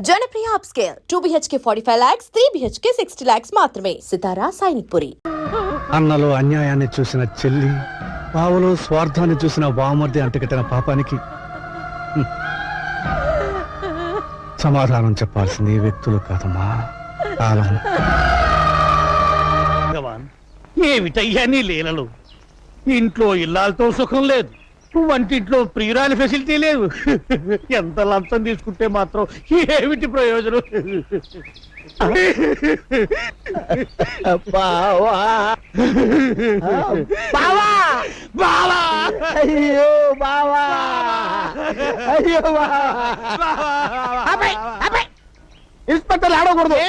Janapriya upscale 2 BHK 45 lakhs, 3 BHK 60 lakhs మాత్రమే. సితారా సైనిక్పురి. అన్నలో అన్యాయాన్ని చూసిన చెల్లి, పావులో స్వార్థాన్ని చూసిన బామర్ది అంటగట్టిన పాపానికి సమాధానం చెప్పాల్సింది ఈ వ్యక్తులు కాదమ్మా, కాలం. ఏమిటయ్యా నీ లీలలు? ఇంట్లో ఇల్లాలతో సుఖం లేదు, వంటింట్లో ప్రియురాలి ఫెసిలిటీ లేదు. ఎంత లంచం తీసుకుంటే మాత్రం ఏమిటి ప్రయోజనం? బావా బావా బావా, అయ్యో బావా, అయ్యో ఇన్స్పెక్టర్ ఆడకూడదు,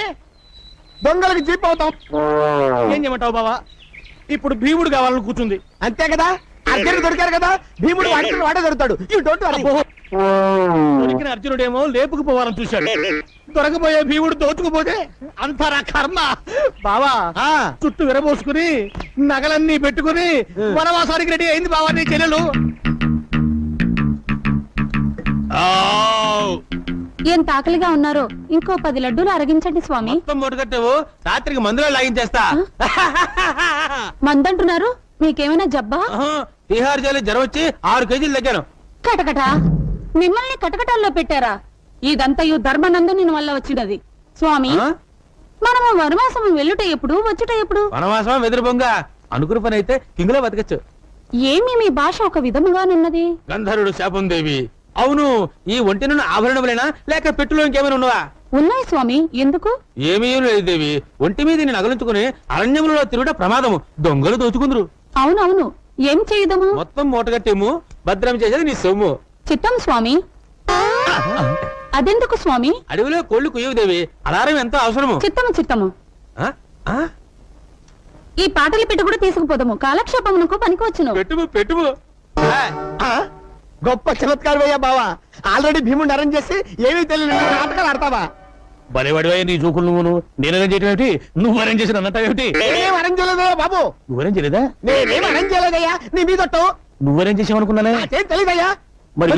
దొంగలకి జీప్ అవుతాం. ఏం చేయమంటావు బావా? ఇప్పుడు భీముడు కావాలని కూర్చుంది, అంతే కదా? అర్జునుడు దొరికారు కదా, భీముడు వాడే దొరుకుతాడు. దొరికిన అర్జునుడేమో లేపుకుపోవాలని చూశాడు, దొరకపోయే భీముడు దోచుకుపోతే అంతరా కర్మ. బావా చుట్టూ విరబోసుకుని నగలన్నీ పెట్టుకుని వనవాసానికి రెడీ అయింది బావా నీ చెల్లెలు. ఎంత ఆకలిగా ఉన్నారో ఇంకో 10 లడ్డూలు అరగించండి స్వామి. కట్టావు, రాత్రికి మందులో లాగించేస్తా. మందంటున్నారు, మీకేమైనా జబ్బా? బీహార్ జైలు జ్వరం వచ్చి 6 కేజీలు తగ్గాను. కటకట, మిమ్మల్ని కటకటాల్లో పెట్టారా? ఇదంతయు ధర్మనందుని వల్ల వచ్చినది స్వామి. మనము వనవాసం వెళ్ళుట ఎప్పుడు, వచ్చుట ఎప్పుడు? వనవాసం వెదురు బొంగ, అనుకున్న పని అయితే కింగులో బతకచ్చు. ఏమి మీ భాష ఒక విధముగానున్నది? గంధర్వుడు శాపం దేవి. అవును, ఈ ఒంటినున్న ఆభరణములేనా లేక పెట్టులో ఇంకేమైనా ఉన్నవా? ఉన్నాయి స్వామి. ఎందుకు? ఏమీ లేదు దేవి, ఒంటి మీద నగలుంచుకుని అరణ్యములలో తిరుగుట ప్రమాదము, దొంగలు దోచుకుందరు. అవునవును, ఏం చేయదము? మొత్తం మూటగట్టేము, భద్రం చేసేది నీ సొమ్ము. చిత్తం స్వామి. అదెందుకు స్వామి? అడవిలో కోళ్లు కుయ్యవు దేవి, అలారం ఎంతో అవసరము. చిత్తము చిత్తము. ఈ పాటలు పెట్టి కూడా తీసుకుపోదాము, కాలక్షేపమునకు పనికొచ్చును. పెట్టుము పెట్టుము. గొప్ప చమత్కారం అయ్యా బావా, ఆల్రెడీ భీముడిని అరేంజ్ చేసి ఏమీ తెలియని నాటకాలు ఆడతావా? బలేవాడివయ్యా నీ చూకులు నువ్వు. నేను అరేంజ్ చేయడం ఏమిటి, నువ్వు అరేంజ్ చేసిన అన్నట్టు నేనేం అరేంజ్ చేయలేదయ్యా బాబు. నువ్వు అరేంజ్ చేయలేదా? నేనేం అరేంజ్ చేయలేదయ్యా, నీ మీద నువ్వు అరేంజ్ చేసావనుకున్నానే. తెలీదయ్యా. మరి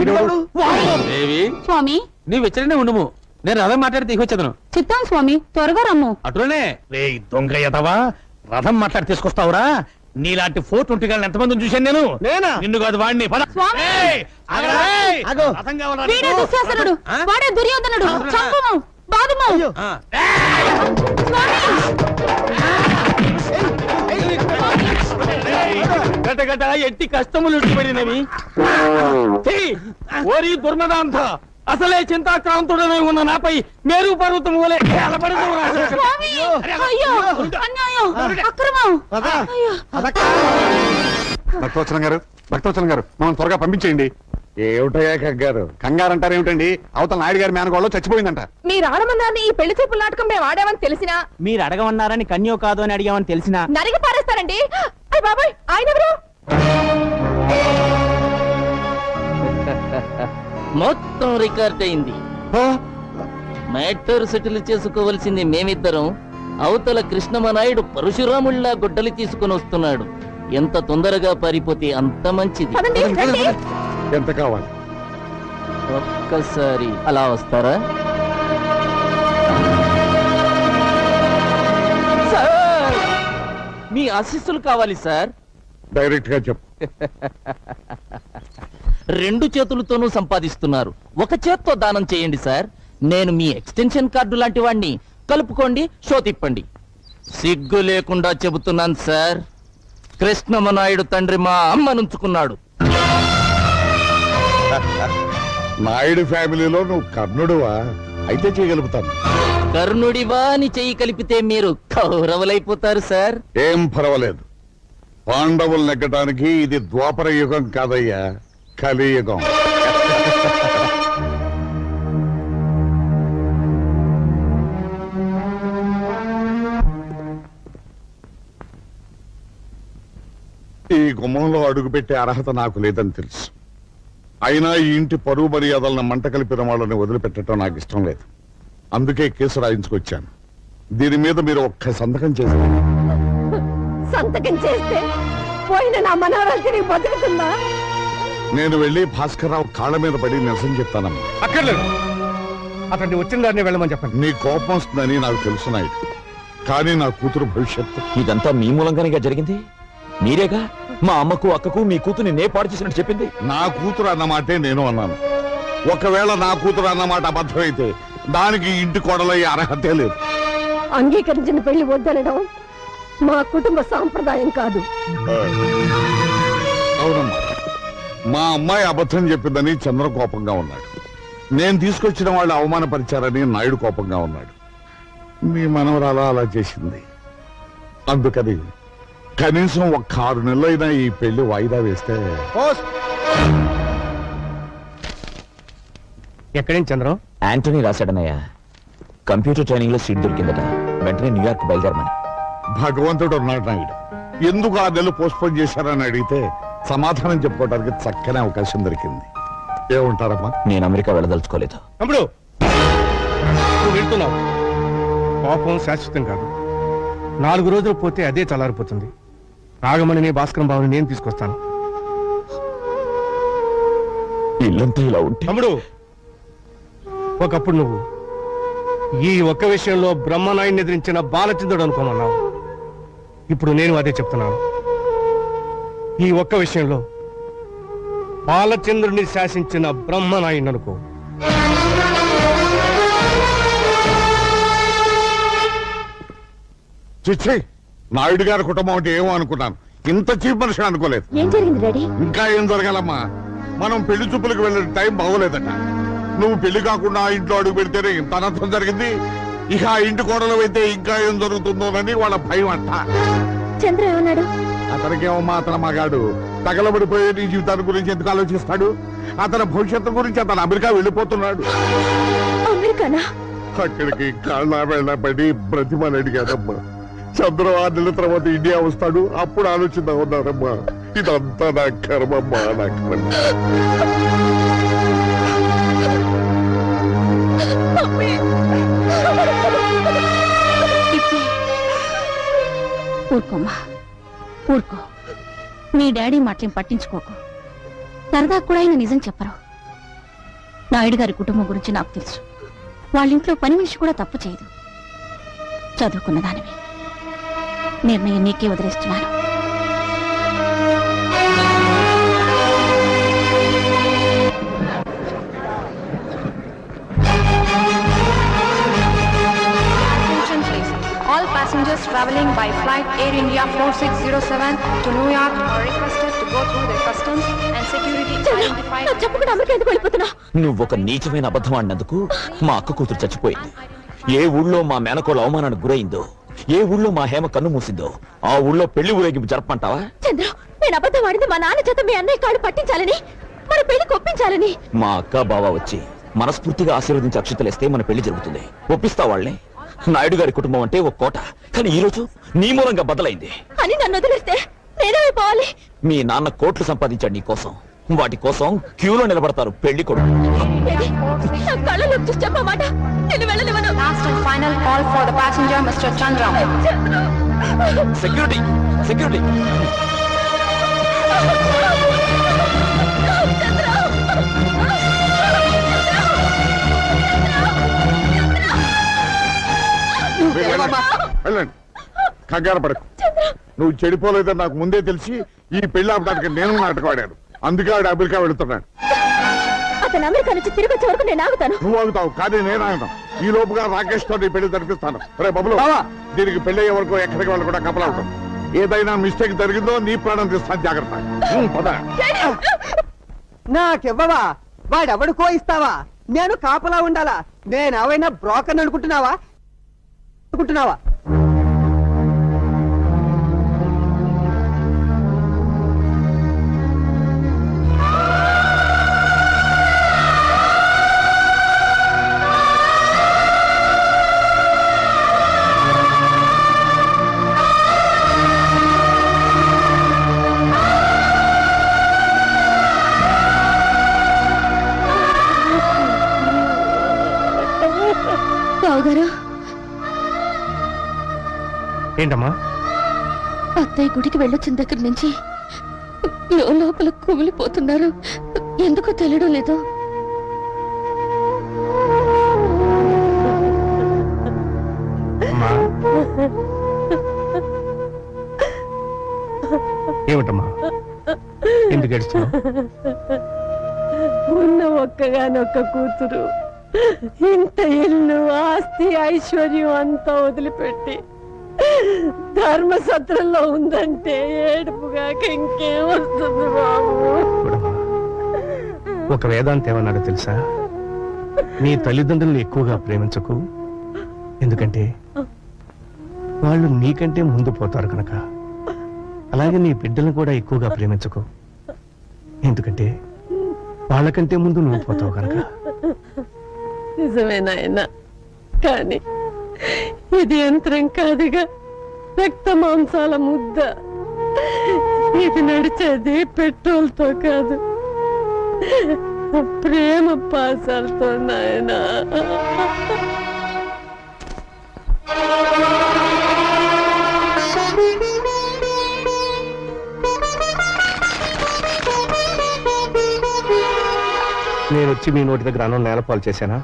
దేవి స్వామి నీవు వెచ్చడనే ఉండుము, నేను రథం మాట్లాడి తీసుకొచ్చాను. చిత్తం స్వామి, త్వరగా రమ్ము. అటునే రే దొంగ యదవా, రథం మాట్లాడి తీసుకొస్తావురా? నీలాంటి 420 ఎంతమంది చూశాను నేను. నేనా? నిన్ను కాదు వాడిని. వీడే దుశ్శాసనుడు, వాడే దుర్యోధనుడు. చంపుము, బాదుము. గట ఎట్టి కష్టములు పడినవి. ఓరి దుర్మదాంత, అసలే చింతాక్రాంతుడనే ఉన్న నాపై మేరు పర్వతం వలె భక్తవచనం గారు మనం త్వరగా పంపించేయండి. ఏమిటయ్యా కంగారు? కంగారు అంటారేమిటండి? అవతల నాయుడు గారి మేనగోళ్ళు చచ్చిపోయిందంట. మీరు ఆడమన్నారని ఈ పెళ్లి చూపుల నాటకం మేము ఆడామని తెలిసినా, మీరు అడగమన్నారని కన్యో కాదు అని అడిగామని తెలిసినా నరిగి పారేస్తారండి. అయ్య బాబాయ్, ఆయన ఎవరు? మొత్తం రికార్డ్ అయింది. మ్యాటర్ సెటిల్ చేసుకోవలసింది మేమిద్దరం. అవతల కృష్ణమనాయుడు పరశురాముళ్లా గొడ్డలి తీసుకుని వస్తున్నాడు. ఎంత తొందరగా పారిపోతే అంత మంచిది. ఎంత కావాలి? ఒక్కసారి అలా వస్తారా? సార్, మీ ఆశీస్సులు కావాలి సార్. డైరెక్ట్ గా చెప్పు. 2 చేతులతోనూ సంపాదిస్తున్నారు, ఒక చేత్తో దానం చేయండి సార్. నేను మీ ఎక్స్టెన్షన్ కార్డు లాంటి వాడిని. కలుపుకోండి, షో తిప్పండి. సిగ్గు లేకుండా చెబుతున్నాను సార్, కృష్ణమనాయుడు తండ్రి మా అమ్మనుంచుకున్నాడు. నాయుడు ఫ్యామిలీలో నువ్వు కర్ణుడువా? అయితే చేయగలుగుతాను. కర్ణుడివా అని చెయ్యి కలిపితే మీరు కౌరవులైపోతారు సార్. ఏం పర్వాలేదు, పాండవులు నెగ్గడానికి ఇది ద్వాపర యుగం కాదయ్యా, కలియుగం. ఈ గుమ్మంలో అడుగుపెట్టే అర్హత నాకు లేదని తెలుసు. అయినా ఈ ఇంటి పరువు మర్యాదలను మంట కలిపిన వాళ్ళని వదిలిపెట్టడం నాకు ఇష్టం లేదు. అందుకే కేసు రాయించుకొచ్చాను. దీని మీద మీరు ఒక్క సంతకం చేశారు. సంతకం చేస్తే పోయిన నా మనవరాలు తిరిగి బతుకుతుందా? నేను వెళ్ళి భాస్కర్రావు కాళ్ళ మీద పడి నిరసన చెప్తానమ్మా. అక్కర్లేదు, అతన్ని వచ్చిన దాన్ని వెళ్ళమని చెప్పండి. నీ కోపం వస్తుందని నాకు తెలుసు నాయుడు, కానీ నా కూతురు భవిష్యత్తు. ఇదంతా మీ మూలంగానే జరిగింది. మీరేగా మా అమ్మకు అక్కకు మీ కూతుర్ని నే పాడు చేసినట్టు చెప్పింది. నా కూతురు అన్నమాటే నేను అన్నాను. ఒకవేళ నా కూతురు అన్నమాట అబద్ధమైతే దానికి ఇంటి కోడలయ్యే అర్హతే లేదు. అంగీకరించిన పెళ్లి వద్దనడం మా కుటుంబ సాంప్రదాయం కాదు. అవునమ్మా, మా అమ్మాయి అబద్ధం చెప్పిందని చంద్ర కోపంగా ఉన్నాడు. నేను తీసుకొచ్చిన వాళ్ళు అవమానపరిచారని నాయుడు కోపంగా ఉన్నాడు. మీ మనవరాలు అలా చేసింది. అందుకని కనీసం ఒక్క 6 నెలలైనా ఈ పెళ్లి వాయిదా వేస్తే. ఎక్కడేం చంద్రం? యాంటనీ రాశాడనయ్య, కంప్యూటర్ ట్రైనింగ్ లో సీట్ దొరికిందట, వెంటనే న్యూయార్క్ బయలుదేరమని. భగవంతుడు ఉన్నాడు నాయుడు. ఎందుకు 6 నెలలు పోస్ట్పోన్ చేశారని అడిగితే సమాధానం చెప్పుకోవడానికి చక్కని అవకాశం దొరికింది. ఏమంటారమ్మా? నేను అమెరికా వెళ్ళదలుచుకోలేదు. తమ్ముడు, నువ్వు వెళ్తున్నావు. కోపం శాశ్వతం కాదు. 4 రోజులు పోతే అదే చల్లారిపోతుంది. రాగమణిని భాస్కరం బాబుని నేను తీసుకొస్తాను. ఇల్లంతా ఇలా ఉంటే తమ్ముడు, ఒకప్పుడు నువ్వు ఈ ఒక్క విషయంలో బ్రహ్మనాయుడిని ఎదిరించిన బాలచంద్రుడు అనుకోమన్నావు. ఇప్పుడు నేను అదే చెప్తున్నాను. ఈ ఒక్క విషయంలో బాలచంద్రుడిని శాసించిన బ్రహ్మనాయుడిని అనుకో. చిచ్చి, నాయుడు గారి కుటుంబం అంటే ఏమో అనుకున్నాను. ఇంత చీప్ మనిషి అనుకోలేదు. ఏం జరిగింది డాడీ? ఇంకా ఏం జరగాలమ్మా? మనం పెళ్లి చూపులకు వెళ్ళిన టైం బాగోలేదట. నువ్వు పెళ్లి కాకుండా ఆ ఇంట్లో అడుగు పెడితేనే ఇంత అనర్థం జరిగింది. ఇక ఆ ఇంటి కోడలు అయితే ఇంకా ఏం జరుగుతుందోనని వాళ్ళ భయం అంట. చంద్ర ఏమన్నాడు? అతనికేమమ్మా, అతను మగాడు. తగలబడిపోయే నీ జీవితాన్ని గురించి ఎందుకు ఆలోచిస్తాడు? అతని భవిష్యత్తు గురించి అతను అమెరికా వెళ్ళిపోతున్నాడు. అమెరికానా? అక్కడికి కాళ్ళ వెళ్ళబడి బ్రతిమని అడిగాడమ్మా. చంద్ర 6 నెలల తర్వాత ఇండియా వస్తాడు, అప్పుడు ఆలోచిద్దాం ఉన్నారమ్మా. ఇదంతా నా కర్మమ్మా, నా కర్మ. ఊరుకోమ్మా, ఊరుకో. మీ డాడీ మాటలేం పట్టించుకోకు. సరదా కూడా ఆయన నిజం చెప్పరు. నాయుడు గారి కుటుంబం గురించి నాకు తెలుసు. వాళ్ళింట్లో పని మనిషి కూడా తప్పు చేయదు. చదువుకున్న దానివి. నిర్ణయం నీకే వదిలేస్తున్నాను. Attention please. All passengers traveling by flight Air India 4607 to New York are requested to go through the customs and security identified. చెప్పకుండా అమెరికా ఎందుకు వెళ్ళిపోతున్నా? నువ్వొక నీచమైన అబద్ధం ఆడినందుకు మా అక్క కూతురు చచ్చిపోయింది. ఏ ఊళ్ళో మా మేనకోళ్ళ అవమానానికి గురైందో, ఏ ఊళ్ళో మా హేమ కన్ను మూసిందో, ఆ ఊళ్ళో పెళ్లి ఊరేగింపు జరపంటావా? చంద్ర, నేను అబద్ధం ఆడింది మా నాన్న చేత మీ అన్నయ్య కాడు పట్టించాలని, మన పెళ్లికి ఒప్పించాలని. మా అక్క బావ వచ్చి మనస్ఫూర్తిగా ఆశీర్వదించి అక్షతలేస్తే మన పెళ్లి జరుగుతుంది. ఒప్పిస్తా వాళ్ళని. నాయుడు గారి కుటుంబం అంటే ఒక కోట, కానీ ఈ రోజు నీ మూలంగా బదలైంది అని నన్ను వదిలేస్తే నేనేమైపోవాలి? మీ నాన్న కోట్లు సంపాదించాడు నీ కోసం. వాటి కోసం క్యూలో నిలబడతారు పెళ్లి కొడుకు. నా కళ్ళలో చూసి చెప్పమాట, నేను వెళ్ళనివ్వను. Last and final call for the passenger, Mr. Chandra. Security, security. వెళ్ళండి, కంగారు పడకు. నువ్వు చెడిపోలేదని నాకు ముందే తెలిసి ఈ పెళ్లి ఆపడానికి నేను నాటకం ఆడాను. అందుకే ఆడు అమెరికా వెళుతున్నాడు. అతను అమెరికా నుంచి తిరిగి వచ్చే వరకు నేను ఆగుతాను. నువ్వు ఆగుతావు, కానీ నేను ఆగుతాను. ఈ లోపుగా రాకేష్ తో నీ పెళ్లి జరిపిస్తాను. రే బబులు, దీనికి పెళ్లి అయ్యే వరకు ఎక్కడికి వాళ్ళు కూడా కపలా ఉంటాం. ఏదైనా మిస్టేక్ జరిగిందో నీ ప్రాణం తీస్తాను, జాగ్రత్త. పద. నాకివ్వవా? వాడెవడుకో ఇస్తావా? నేను కాపలా ఉండాలా? నేనేమైనా బ్రోకర్ అనుకుంటున్నావా? రావుగారు, ఏంటమ్మా? అత్తయ్య గుడికి వెళ్ళొచ్చిన దగ్గర నుంచి లోపల కుమిలిపోతున్నారు. ఎందుకో తెలియడం లేదు. ఏమిటమ్మా ఎందుకు ఏడుస్తున్నావు? ఉన్న ఒక్కగానొక్క కూతురు ఇంత ఇల్లు ఆస్తి ఐశ్వర్యం అంతా వదిలిపెట్టి ధర్మసత్రంలో ఉందంటే ఏడుపుగాక ఇంకేం వస్తుంది బాబు. చూడమ్మా, ఒక వేదాంత ఏమన్నాడో తెలుసా? నీ తల్లిదండ్రులను ఎక్కువగా ప్రేమించకు, ఎందుకంటే వాళ్ళు నీకంటే ముందు పోతారు కనుక. అలాగే నీ బిడ్డలను కూడా ఎక్కువగా ప్రేమించకు, ఎందుకంటే వాళ్ళకంటే ముందు నువ్వు పోతావు కనుక. నిజమే నాయన, కానీ ఇది యంత్రం కాదుగా, రక్త మాంసాల ముద్ద. ఇది నడిచేది పెట్రోల్ తో కాదు, ప్రేమ పాసాలతో నాయన. నేను వచ్చి మీ నోటి దగ్గర అన్నం నేలపాలు చేశానా?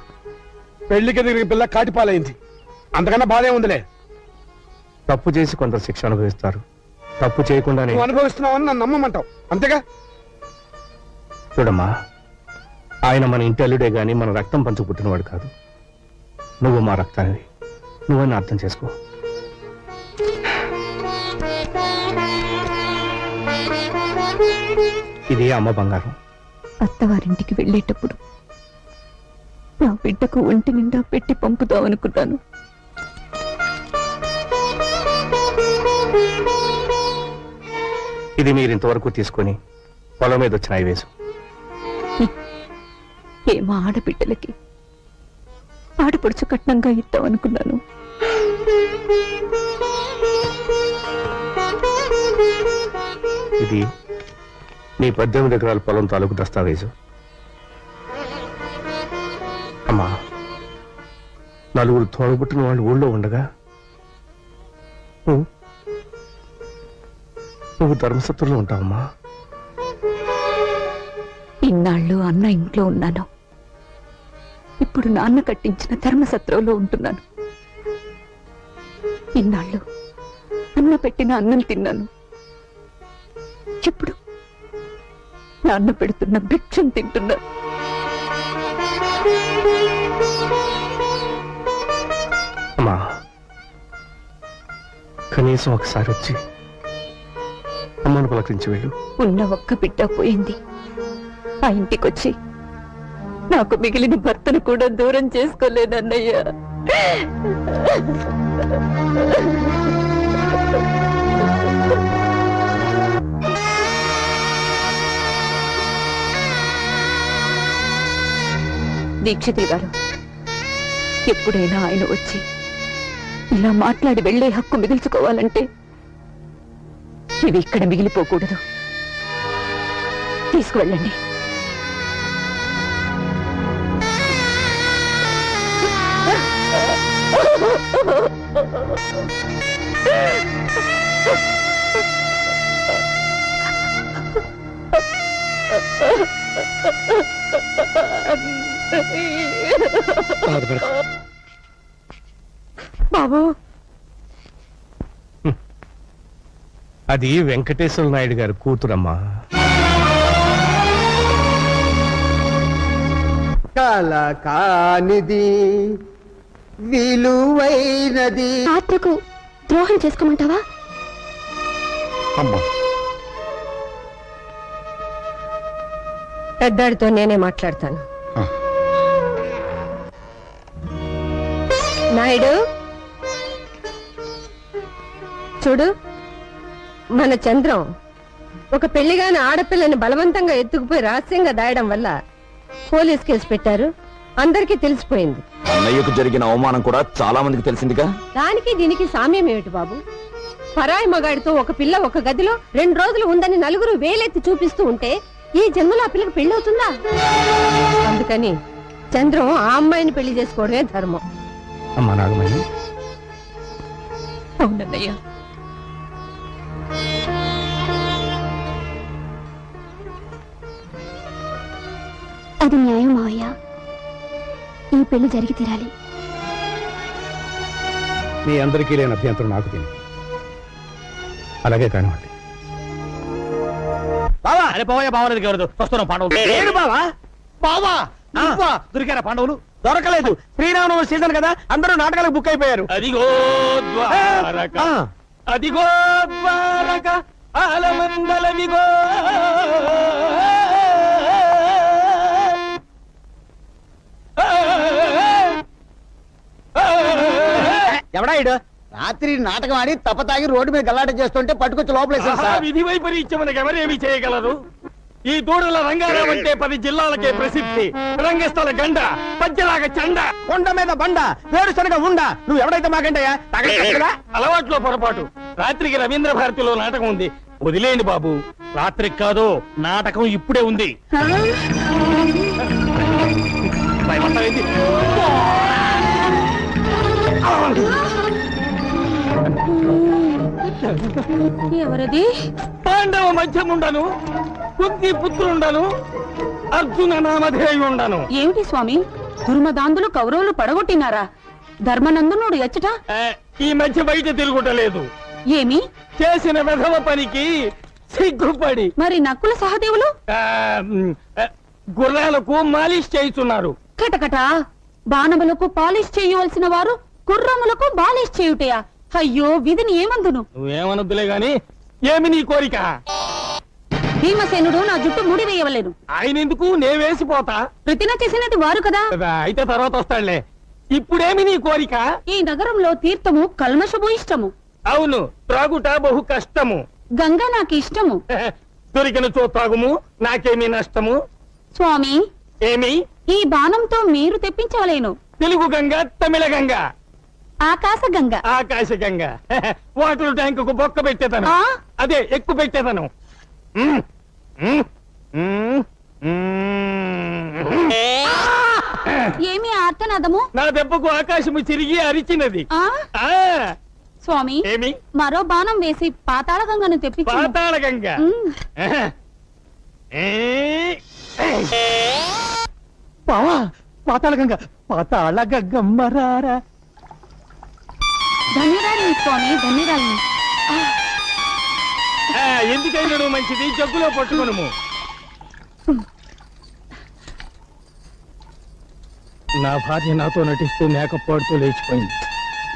పెళ్లికి ఎదిగిన పిల్ల కాటిపాలైంది, అంతకన్నా బాధే ఉందిలే. తప్పు చేసి కొందరు శిక్ష అనుభవిస్తారు, తప్పు చేయకుండానే. నువ్వు అనుభవిస్తున్నావని నన్ను నమ్మమంటావు అంతేగా? చూడమ్మా, ఆయన మన ఇంటి అల్లుడే గాని మన రక్తం పంచు పుట్టినవాడు కాదు. నువ్వు మా రక్తానివి, నువ్వని అర్థం చేసుకో. ఇది అమ్మ బంగారం. అత్తవారింటికి వెళ్ళేటప్పుడు నా బిడ్డకు ఒంటి నిండా పెట్టి పంపుదామనుకున్నాను. ఇది మీరు ఇంతవరకు తీసుకొని పొలం మీద వచ్చిన ఐవేసు. ఏమా ఆడబిడ్డలకి ఆడపడుచు కట్నంగా ఇద్దామనుకున్నాను. ఇది నీ 18 ఎకరాల పొలం తాలూకు దస్తావేజు. అమ్మా, నలుగురు తోడబుట్టిన వాళ్ళు ఊళ్ళో ఉండగా నువ్వు ధర్మసత్రంలో ఉంటావమ్మా. ఇన్నాళ్ళు అన్న ఇంట్లో ఉన్నాను, ఇప్పుడు నాన్న కట్టించిన ధర్మసత్రంలో ఉంటున్నాను. ఇన్నాళ్ళు అన్న పెట్టిన అన్నం తిన్నాను, ఇప్పుడు నాన్న పెడుతున్న భిక్షం తింటున్నా. అమ్మా, కనీసం ఒకసారి వచ్చి అమ్మను పలకరించి వెళ్ళు. ఉన్న ఒక్క బిడ్డ పోయింది, ఆ ఇంటికొచ్చి నాకు మిగిలిన భర్తను కూడా దూరం చేసుకోలేదన్నయ్యా. దీక్షితులు గారు, ఎప్పుడైనా ఆయన వచ్చి ఇలా మాట్లాడి వెళ్లే హక్కు మిగిల్చుకోవాలంటే ఇవి ఇక్కడ మిగిలిపోకూడదు. తీసుకువెళ్ళండి. బాబు, అది వెంకటేశ్వర నాయుడు గారి కూతురమ్మా. కల కానిది విలువైనది. ఆత్మకు ద్రోహం చేసుకోమంటావా? అమ్మా, పెద్దాడితో నేనే మాట్లాడతాను. నాయుడు, చూడు, మన చంద్రం ఒక పెళ్లిగాని ఆడపిల్లని బలవంతంగా ఎత్తుకుపోయి రహస్యంగా దాయడం వల్ల పోలీస్ కేసు పెట్టారు, అందరికీ తెలిసిపోయింది. అన్నయ్యకు జరిగిన అవమానం కూడా చాలా మందికి తెలిసిందిగా. దానికి దీనికి సామ్యం ఏమిటి బాబు? పరాయి మగాడితో ఒక పిల్ల ఒక గదిలో 2 రోజులు ఉందని నలుగురు వేలెత్తి చూపిస్తూ ఉంటే ఈ జన్మలో ఆ పిల్లకి పెళ్ళవుతుందా? అందుకని చంద్రం ఆ అమ్మాయిని పెళ్లి చేసుకోవడమే ధర్మం. అమ్మా నాగమణి, అవునన్నయ్య, అది న్యాయం మావయ్య, ఈ పెళ్లి జరిగి తీరాలి. మీ అందరికీ లేని అభ్యంతరం నాకు తెలియదు. అలాగే కానివ్వండి. అరే పోయా బావలేదు ఎవరు వస్తున్నాం పాండవులు ఏడు బావా బావా నువ్వా? దొరికారా పాండవులు? దొరకలేదు శ్రీరామనవమి సీజన్ కదా అందరూ నాటకాలకు బుక్ అయిపోయారు. అదిగో ద్వారక అదిగో ద్వారక ఆలమందలవిగో ఎవడా ఇడు రాత్రి నాటకం ఆడి తప్పతాగి రోడ్డు మీద గల్లాట చేస్తుంటే పట్టుకొచ్చి లోపలేసారు సార్. విధి వైపరీత్యం మనకు ఎవరేమి చేయగలరు? ఈ దూడల రంగారావు అంటే 10 జిల్లాలకే ప్రసిద్ధి. రంగస్థల గండ పద్యలాగా చండ కొండ మీద బండ వేరుశనగ ఉండ నువ్వు ఎవడైతే మాకంటయ్యా అలవాట్లో పొరపాటు. రాత్రికి రవీంద్ర భారతిలో నాటకం ఉంది, వదిలేయండి బాబు. రాత్రికి కాదు, నాటకం ఇప్పుడే ఉంది. భయపడతావేంటి? ఎవరది? పాండవ మధ్యముండను, కుంతి పుత్రుండను, అర్జున నామధేయుండను. ఏమిటి స్వామి, దుర్మదాంధులు కౌరవులు పడగొట్టినారా? ధర్మనందనుడు ఎచ్చట ఈ మధ్య బయట తిరుగుటలేదు. ఏమి చేసిన వెధవ పనికి సిగ్గుపడి మరి నక్కుల సహదేవులు గుర్రాలకు మాలిష్ చేయుచున్నారు. కటకట బాణములకు పాలిష్ చేయవలసిన వారు గుర్రములకు బాలిష్ చేయుటయా? అయ్యో విధిని ఏమందును? నువ్వేమనొద్దులే గాని ఏమి నీ కోరిక? భీమసేనుడు నా జుట్టు ముడి వేయవలేను. ఆయన ఎందుకు? నే వేసిపోతా. ప్రతిన చేసినది వారు కదా. అయితే తర్వాత వస్తాడులే. ఇప్పుడేమి నీ కోరిక? ఈ నగరంలో తీర్థము కల్మషము ఇష్టము. అవును, త్రాగుట బహు కష్టము. గంగా నాకు ఇష్టము. దొరికిన చో త్రాగుము, నాకేమి నష్టము? స్వామి, ఏమి? ఈ బాణంతో మీరు తెప్పించవలేను. తెలుగు గంగ, తమిళ గంగ, ఆకాశ గంగ. ఆకాశ గంగ. వాటర్ ట్యాంకు బొక్క పెట్టేదను, ఆ? అదే ఎక్కువ పెట్టేదను. ఏమి ఆర్తనాదము? నా దెబ్బకు ఆకాశము చిరిగి అరిచినది. ఆ ఆ స్వామి, ఏమి? మరో బాణం వేసి పాతాళ గంగను తెప్పించు. పాతాళ గంగ. బావా పాతాళ గంగ పాతాళ గంగమ్మరారా. ధన్యరాలిని స్వామి, ధన్యరాలిని. ఎందుకైనా మంచిది, జగ్గులో పట్టుకొనుము. నా భార్య నాతో నటిస్తూ మేకప్ పాడుతూ లేచిపోయింది.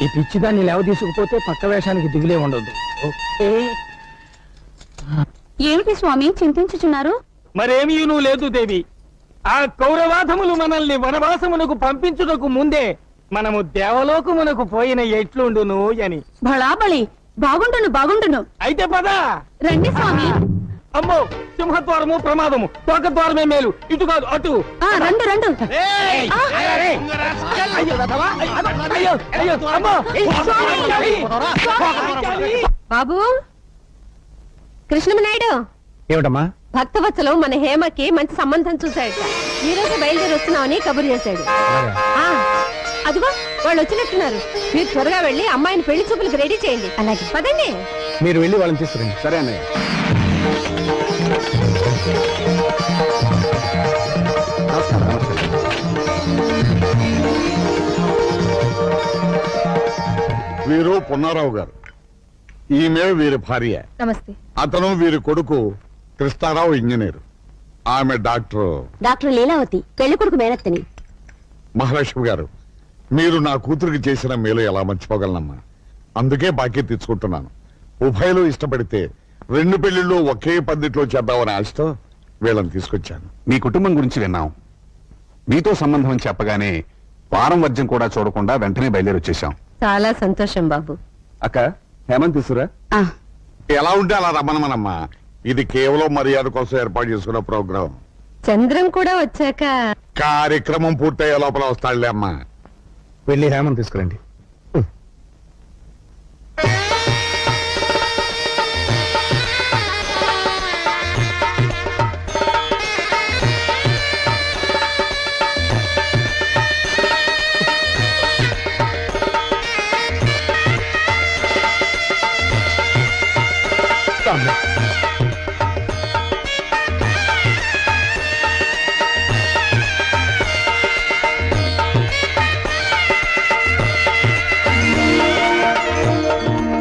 ఈ పిచ్చిదాన్ని లేవ తీసుకుపోతే పక్క వేషానికి దిగులే ఉండదు. ఏమిటి స్వామి చింతించుచున్నారు? మరేమీ నువ్వు లేదు దేవి. ఆ కౌరవాధములు మనల్ని వనవాసమునకు పంపించుటకు ముందే మనము దేవలోకమునకు పోయిన ఎట్లుండును అని. బళాబళి, బాగుండును బాగుండును. అయితే పదా రండి స్వామి. అమ్మో, సింహద్వారము ప్రమాదము, ద్వారమే మేలు, ఇటు కాదు అటు. రండు రండు. బాబు కృష్ణమనాయుడు, ఏమిటమ్మా? భక్తవత్సలం మన హేమకి మంచి సంబంధం చూశాడట. ఈ రోజు బయలుదేరి వస్తున్నామని కబురు చేశాడు. అదిగో వాళ్ళు వచ్చినట్టున్నారు. మీరు త్వరగా వెళ్ళి అమ్మాయిని పెళ్లి చూపులకు రెడీ చేయండి. అలాగే పదండి. మీరు వెళ్ళి వాళ్ళని తీసుకురండి. సరే అన్నయ్య. వీరు పున్నారావు గారు, ఈమె వీరి భార్య. నమస్తే. అతను వీరి కొడుకు కృష్ణారావు ఇంజనీర్. ఆమె డాక్టర్ డాక్టర్ లీలావతి, పెళ్లి కొడుకు మేనత్తని. మహాలక్ష్మి గారు, మీరు నా కూతురికి చేసిన మేలు ఎలా మర్చిపోగలనమ్మా? అందుకే బాకీ తెచ్చుకుంటున్నాను. ఉభయలు ఇష్టపడితే 2 పెళ్లిళ్ళు ఒకే పద్ధతిలో చేద్దామని ఆశతో వీళ్ళని తీసుకొచ్చాను. మీ కుటుంబం గురించి విన్నాం. మీతో సంబంధం అని చెప్పగానే వారం వర్జం కూడా చూడకుండా వెంటనే బయలుదేరి వచ్చేసాం. చాలా సంతోషం బాబు. అక్క, హేమంత్ తీసురా. ఎలా ఉంటే అలా రమ్మనమ్మా. ఇది కేవలం మర్యాద కోసం ఏర్పాటు చేసుకున్న ప్రోగ్రాం. చంద్రం కూడా వచ్చాక కార్యక్రమం పూర్తయ్యే లోపల వస్తాడులే అమ్మా. వెళ్ళి హేమని తీసుకురండి.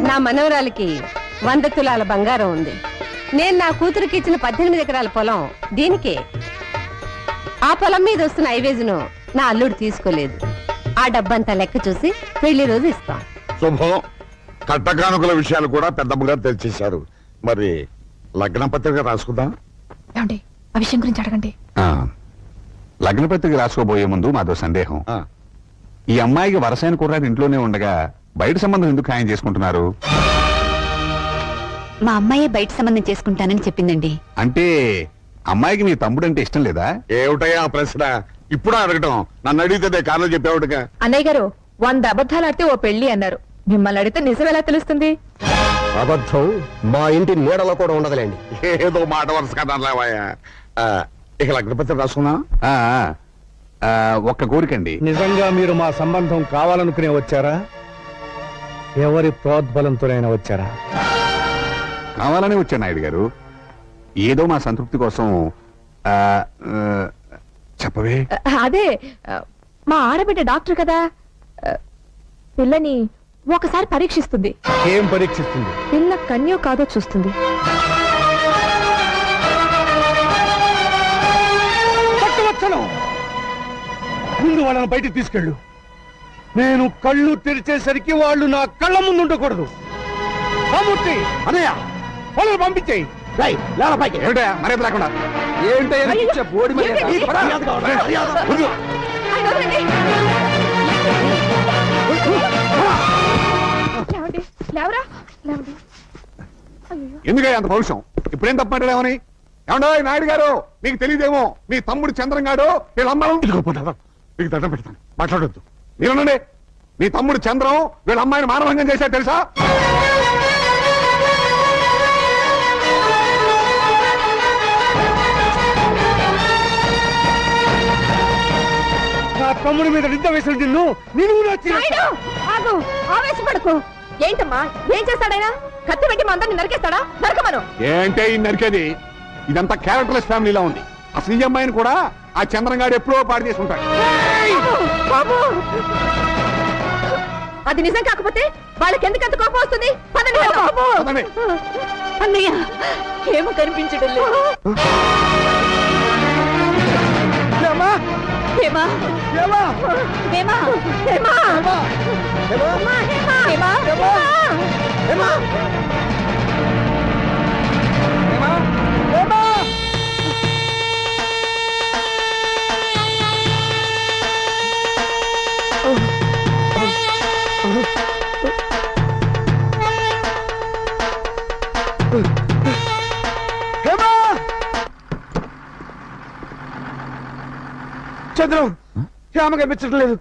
నా మనవరాలికి 100 తులాల బంగారం ఉంది. నేను నా కూతురికి ఇచ్చిన 18 ఎకరాల పొలం దీనికే. ఆ పొలం మీద వస్తున్న ఐవేజును నా అల్లుడు తీసుకోలేదు. ఆ డబ్బంతా లెక్క చూసి పెళ్లి రోజు ఇస్తాం. శుభం. కట్టకానుకల విషయాలు కూడా పెద్దమ్మగా తెలిసేశారు. మరి లగ్న పత్రిక రాసుకుందాం. ఏమండి ఆ విషయం గురించి అడగండి. లగ్న పత్రిక రాసుకోబోయే ముందు మాదో సందేహం. ఆ, ఈ అమ్మాయికి వరసైన కుర్రాడు ఇంట్లోనే ఉండగా బయట సంబంధం ఎందుకు ఖాయం చేసుకుంటున్నారు? మా అమ్మాయే బయట సంబంధం చేసుకుంటానని చెప్పిందండి. అంటే అమ్మాయికి మీ తమ్ముడు అంటే ఇష్టం లేదా? ఏమిటయ్యా ఆ ప్రశ్న ఇప్పుడు అడగటం? నన్ను అడిగితే కారణం చెప్పేవాడుగా. అన్నయ్య గారు 100 అబద్ధాలు ఆడితే ఓ పెళ్లి అన్నారు. మిమ్మల్ని అడిగితే నిజం ఎలా తెలుస్తుంది? అబద్ధం మా ఇంటి నీడలో కూడా ఉండదులేండి. ఏదో మాట వరుస కదా లేవాయా. ఇక లగ్న పత్రిక రాసుకుందాం. ఆ, ఆ, ఒక్క కోరికండి. నిజంగా మీరు మా సంబంధం కావాలనుకునే వచ్చారా, ఎవరి ప్రోద్బలంతోనైనా వచ్చారా? కావాలనే వచ్చాను నాయుడు గారు. ఏదో మా సంతృప్తి కోసం. ఆ, ఆ, చెప్పవే. అదే మా ఆడబిడ్డ డాక్టర్ కదా, పిల్లని ఒకసారి పరీక్షిస్తుంది. ఏం పరీక్షిస్తుంది? పిల్ల కన్యో కాదో చూస్తుంది. పట్టువచ్చను. ముందు వాళ్ళని బయటికి తీసుకెళ్ళు. నేను కళ్ళు తెరిచేసరికి వాళ్ళు నా కళ్ళ ముందు ఉండకూడదు. రామూర్తి, అనయ్య, వాళ్ళని పంపించేయి. ఏమిటయ్యా మర్యాద లేకుండా? లేవండి, లేవరా, లేవండి. ఎందుకయ్యా అంత పౌరుషం? ఇప్పుడేం తప్పమాటామని? ఏమండో నాయుడు గారు, మీకు తెలియదేమో, మీ తమ్ముడు చంద్రంగాడు వీళ్ళ అమ్మాయి మీకు దండం పెడతాను, మాట్లాడొద్దు. మీరునండి, మీ తమ్ముడు చంద్రం వీళ్ళ అమ్మాయిని మానభంగం చేశారు తెలుసా? నా తమ్ముడి మీద నిద్ర వేసిన నిన్ను నేను కూడా వచ్చి నాయుడు, ఆగు, ఆవేశపడకు. ఏంటమ్మా, ఏం చేస్తాడైనా? కత్తి పెట్టి మా అందరిని నరికేస్తాడా? నరకమను. ఏంటే ఈ నరికేది? ఇదంతా క్యారెక్టర్లెస్ ఫ్యామిలీలా ఉంది. అసలు ఈ అమ్మాయిని కూడా ఆ చంద్రంగాడు ఎప్పుడో పాడు చేసి ఉంటాడు. బాబు, అది నిజం కాకపోతే వాళ్ళకి ఎందుకంత కోపం వస్తుంది? పదండి వెళ్దాం. పదండి. అన్నయ్య, ఏమో కనిపించడం లేదు. ఏమ్మా? హేమా, ఏమ్మా? హేమా, హేమా, హేమా, హేమా, హేమా. ఏమ్మా? ఏమ్మా? ఏమ్మా? చంద్రం, హేమ కనిపించడం లేదు.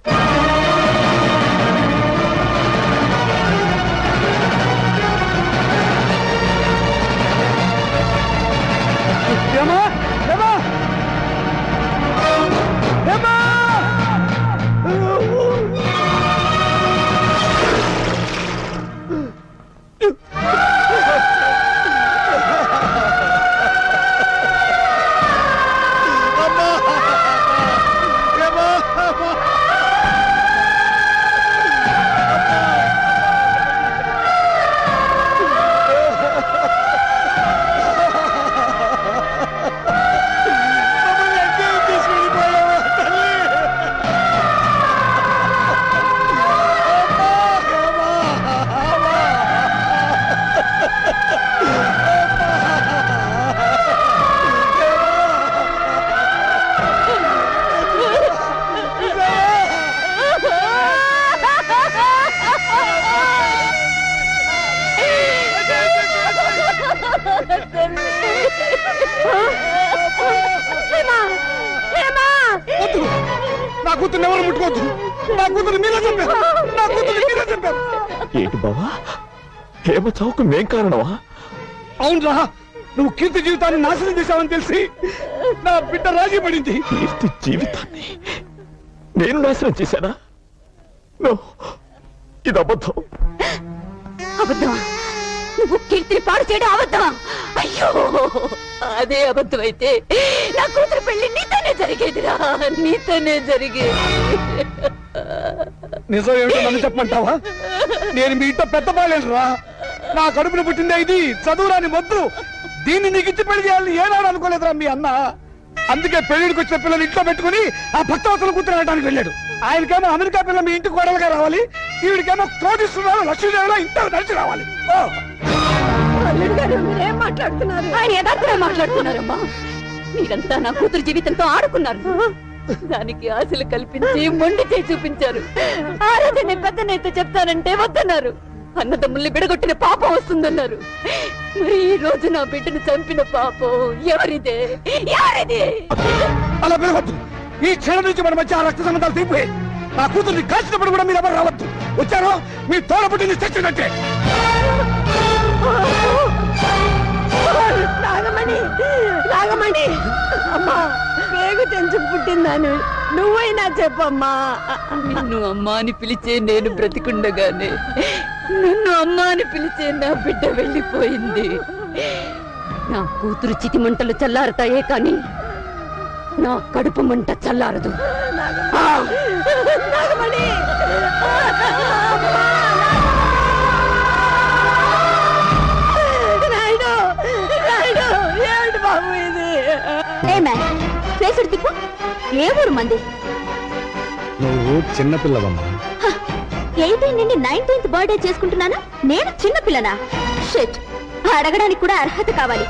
ఏమ్మా? ఏమ్మా? ఏమ్మా? నా కూతురు ఎవరు ముట్టుకోవద్దు. నా కూతురు మీరే చెప్పారు. నా కూతురు మీరే చెప్పారు. ఏంటి బావా, హేమ చావుకు మేం కారణమా? అవునరా, నువ్వు కీర్తి జీవితాన్ని నాశనం చేశావని తెలిసి నా బిడ్డ రాజీ పడింది. కీర్తి జీవితాన్ని నేను నాశనం చేశానా? నో, ఇది అబద్ధం. అబద్ధమా? నువ్వు కీర్తిని పాడు చేయడం అబద్ధమా? అయ్యో, అదే అబద్ధం అయితే నా కూతురు పెళ్లి నీతోనే జరిగేదిరా, నీతోనే జరిగేది. నిజం ఏమిటో నన్ను చెప్పమంటావా? నేను మీ ఇంట్లో పెద్ద బాలేనురా. నా కడుపున పుట్టిందే ఇది చదువురాని మొద్దు. దీన్ని నీకు ఇచ్చి పెళ్లి చేయాలని ఏనాడు అనుకోలేదురా మీ అన్న. అందుకే పెళ్లికి వచ్చిన పిల్లలు ఇంట్లో పెట్టుకుని ఆ భక్తవసల కూతురు అనడానికి వెళ్ళాడు. ఆయనకేమో అమెరికా పిల్ల మీ ఇంటికి కోడలుగా రావాలి, ఈవిడికేమో కోటీశ్వరరావు లక్ష్మీదేవిలో ఇంట్లో నడిచి రావాలి. మీరేం మాట్లాడుతున్నారు? ఆయన యథార్థమే మాట్లాడుతున్నారమ్మా. మీరంతా నా కూతురు జీవితంతో ఆడుకున్నారు. దానికి ఆశలు కల్పించి మొండి చేయి చూపించారు. ఆ రోజు నేను పెద్ద నేత చెప్తానంటే వద్దన్నారు. అన్నదమ్ముల్ని విడగొట్టిన పాపం వస్తుందన్నారు. మరి ఈ రోజు నా బిడ్డను చంపిన పాపం ఎవరిదే? ఎవరిది? అలా పిలవద్దు. ఈ క్షణం నుంచి మన మధ్య ఆ రక్త సంబంధాలు తీపోయి నా కూతుర్ని కాల్చినప్పుడు కూడా మీరు ఎవరు రావద్దు. వచ్చారో మీ తోడపుట్టింది చచ్చినట్టే. నాగమణి, నాగమణి, అమ్మా పేగు తెంచి పుట్టిందాను నువ్వైనా చెప్పమ్మా. నిన్ను అమ్మా అని పిలిచే నేను బ్రతికుండగానే నిన్ను అమ్మా అని పిలిచే నా బిడ్డ వెళ్ళిపోయింది. నా కూతురు చితి మంటలు చల్లారుతాయే కానీ నా కడుపు మంట చల్లారదు. నాగమణి, ఏమిటి బాబు ఇది? తిప్పు. ఏ ఊరు మంది? నువ్వు చిన్నపిల్లవమ్మా. 18 నుండి 19th బర్త్డే చేసుకుంటున్నాను. నేను చిన్న పిల్లనా? షిట్. అడగడానికి కూడా అర్హత కావాలి.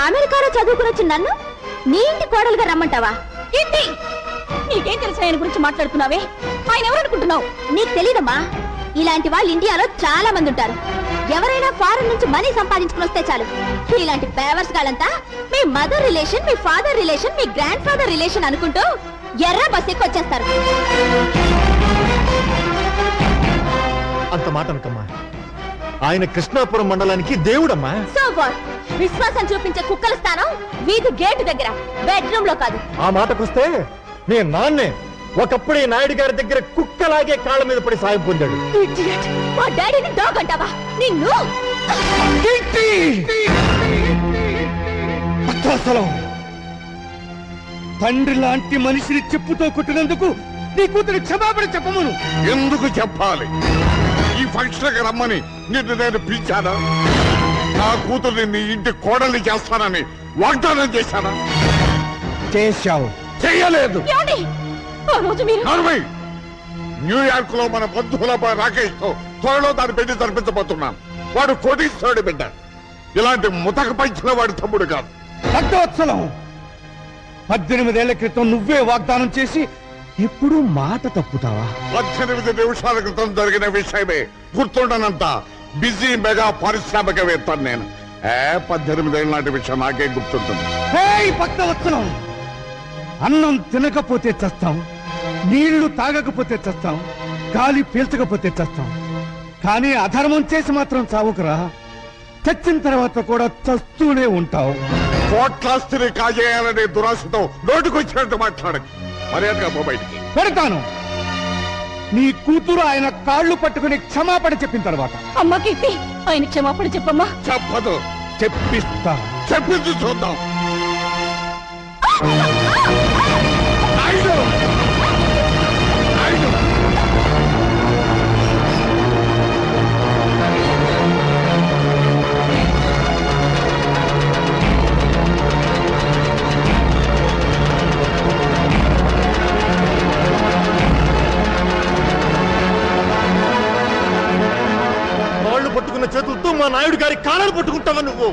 అమెరికాలో చదువుకుని వచ్చిన నన్ను నీ ఇంటి కోడలుగా రమ్మంటావా? ఏంటి నీకేం తెలుసు ఆయన గురించి మాట్లాడుతున్నావే? ఆయన ఎవరనుకుంటున్నావు? నీకు తెలీదమ్మా. ఇలాంటి వాళ్ళు ఇండియాలో చాలా మంది ఉంటారు. ఎవరైనా ఫారెన్ నుంచి మనీ సంపాదించుకుని వస్తే చాలు ఇలాంటి పేవర్స్ గాలంతా మీ మదర్ రిలేషన్, మీ ఫాదర్ రిలేషన్, మీ గ్రాండ్ ఫాదర్ రిలేషన్ అనుకుంటూ ఎర్ర బస్ ఎక్కి వచ్చేస్తారు. అంత మాట అనకమ్మా. ఆయన కృష్ణాపురం మండలానికి దేవుడమ్మా. So what? విశ్వాసం చూపించే కుక్కల స్థానం వీధి గేటు దగ్గర, బెడ్రూమ్ లో కాదు. ఆ మాటకొస్తే నీ నాన్నే ఒకప్పుడు ఈ నాయుడు గారి దగ్గర కుక్కలాగే కాళ్ళ మీద పడి సాయం పొందాడు. Idiot. మా డాడీని డాగ్ అంటావా? నిన్ను తండ్రి లాంటి మనిషిని చెప్పుతో కొట్టినందుకు నీ కూతురు క్షమాపణ చెప్పమను. ఎందుకు చెప్పాలి? ఈ ఫంక్షన్ రమ్మని నిన్ను నేను పిలిచానా? నా కూతుర్ని నీ ఇంటి కోడల్ని చేస్తానని వాగ్దానం చేశానా? చేశావు. చెయ్యలేదు. ఏమండి? ఆ రోజు మీరు న్యూయార్క్ లో మన బంధువుల రాకేష్ తో త్వరలో దాని పెళ్లి జరిపించబోతున్నాను. వాడు కోటీశ్వరుడి బిడ్డ. ఇలాంటి ముతక పంచిన వాడి తమ్ముడు కాదు. భక్తవత్సలం, 18 ఏళ్ల క్రితం నువ్వే వాగ్దానం చేసి ఇప్పుడు మాట తప్పుతావా? 18 నిమిషాల క్రితం జరిగిన విషయమే గుర్తుండనంత బిజీ మెగా పారిశ్రామికవేత్త నేను. 18 ఏళ్ళ నాటి విషయం నాకే గుర్తుంటుంది. భక్తవత్సలం, అన్నం తినకపోతే చస్తాం, నీళ్లు తాగకపోతే చస్తాం, గాలి పీల్చకపోతే చస్తాం. కానీ అధర్మం చేసి మాత్రం చావుకురా. చచ్చిన తర్వాత కూడా చస్తూనే ఉంటావు. కోట్లాస్తిని కాజేయాలనే దురాశతో నోటుకొచ్చినట్టు మాట్లాడకు. మర్యాదగా పో బయటికి. పెడతాను. నీ కూతురు ఆయన కాళ్ళు పట్టుకుని క్షమాపణ చెప్పిన తర్వాత. అమ్మ కీర్తి, ఆయన క్షమాపణ చెప్పమ్మా. చెప్పదు. చెప్పిస్తా. చెప్పింది చూద్దాం. కాళ్ళు పట్టుకున్న చేతులతో మా నాయుడు గారి కాళ్ళను పట్టుకుంటావా నువ్వు?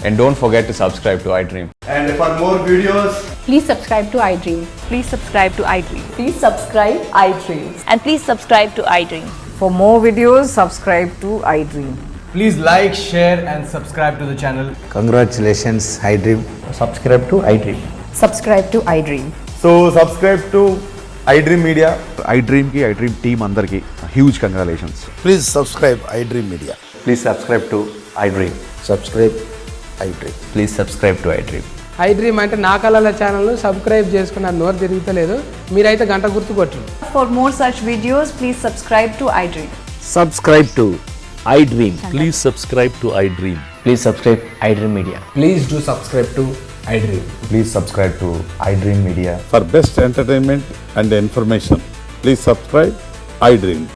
And don't forget to subscribe to iDream. And for more videos, Please subscribe to iDream. Please subscribe to iDream. Please subscribe iDream. And please subscribe to iDream. For more videos, subscribe to iDream. Please like, share, and subscribe to the channel. Congratulations, iDream. Subscribe to iDream. Subscribe to iDream. So subscribe to iDream Media. iDream కి iDream team అందరికి huge congratulations. Please subscribe iDream Media. Please subscribe to iDream. Subscribe iDream. Please subscribe to iDream. iDream అంటే నా కళల channel subscribe చేసుకున్న నోరు తిరుగుతలేదు. మీరైతే గంట గుర్తు కొట్టండి. For more such videos, please subscribe to iDream. Subscribe to iDream. Please subscribe to iDream. Please subscribe iDream Media. Please do subscribe to iDream. Please subscribe to iDream Media. For best entertainment and information, please subscribe iDream.